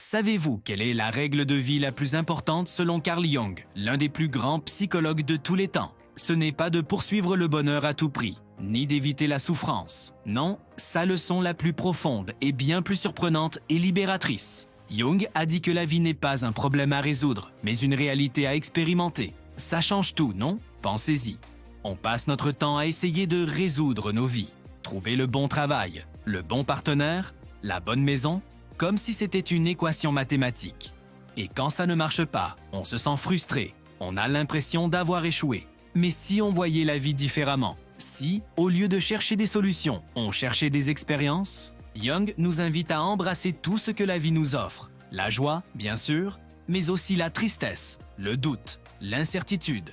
Savez-vous quelle est la règle de vie la plus importante selon Carl Jung, l'un des plus grands psychologues de tous les temps? Ce n'est pas de poursuivre le bonheur à tout prix, ni d'éviter la souffrance. Non, sa leçon la plus profonde est bien plus surprenante et libératrice. Jung a dit que la vie n'est pas un problème à résoudre, mais une réalité à expérimenter. Ça change tout, non? Pensez-y. On passe notre temps à essayer de résoudre nos vies. Trouver le bon travail, le bon partenaire, la bonne maison, comme si c'était une équation mathématique. Et quand ça ne marche pas, on se sent frustré, on a l'impression d'avoir échoué. Mais si on voyait la vie différemment, si, au lieu de chercher des solutions, on cherchait des expériences, Jung nous invite à embrasser tout ce que la vie nous offre. La joie, bien sûr, mais aussi la tristesse, le doute, l'incertitude.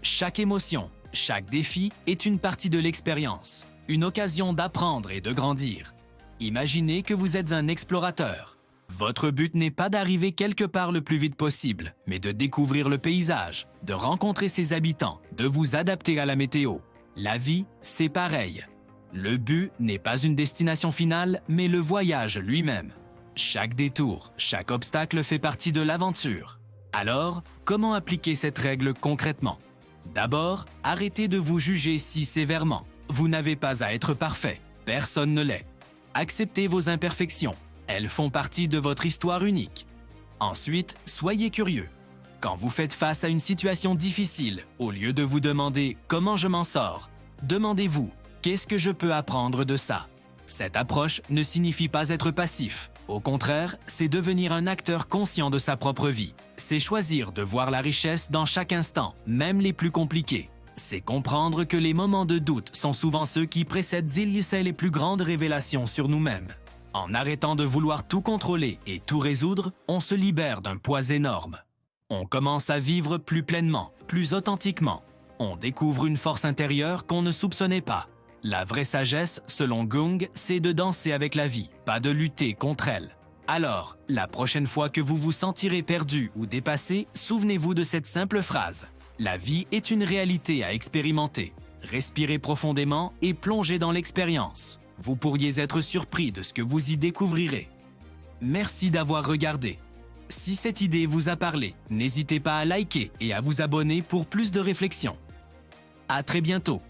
Chaque émotion, chaque défi est une partie de l'expérience, une occasion d'apprendre et de grandir. Imaginez que vous êtes un explorateur. Votre but n'est pas d'arriver quelque part le plus vite possible, mais de découvrir le paysage, de rencontrer ses habitants, de vous adapter à la météo. La vie, c'est pareil. Le but n'est pas une destination finale, mais le voyage lui-même. Chaque détour, chaque obstacle fait partie de l'aventure. Alors, comment appliquer cette règle concrètement? D'abord, arrêtez de vous juger si sévèrement. Vous n'avez pas à être parfait, personne ne l'est. Acceptez vos imperfections, elles font partie de votre histoire unique. Ensuite, soyez curieux. Quand vous faites face à une situation difficile, au lieu de vous demander « comment je m'en sors ?», demandez-vous « qu'est-ce que je peux apprendre de ça ?» Cette approche ne signifie pas être passif. Au contraire, c'est devenir un acteur conscient de sa propre vie. C'est choisir de voir la richesse dans chaque instant, même les plus compliqués. C'est comprendre que les moments de doute sont souvent ceux qui précèdent les plus grandes révélations sur nous-mêmes. En arrêtant de vouloir tout contrôler et tout résoudre, on se libère d'un poids énorme. On commence à vivre plus pleinement, plus authentiquement. On découvre une force intérieure qu'on ne soupçonnait pas. La vraie sagesse, selon Jung, c'est de danser avec la vie, pas de lutter contre elle. Alors, la prochaine fois que vous vous sentirez perdu ou dépassé, souvenez-vous de cette simple phrase. La vie est une réalité à expérimenter. Respirez profondément et plongez dans l'expérience. Vous pourriez être surpris de ce que vous y découvrirez. Merci d'avoir regardé. Si cette idée vous a parlé, n'hésitez pas à liker et à vous abonner pour plus de réflexions. À très bientôt.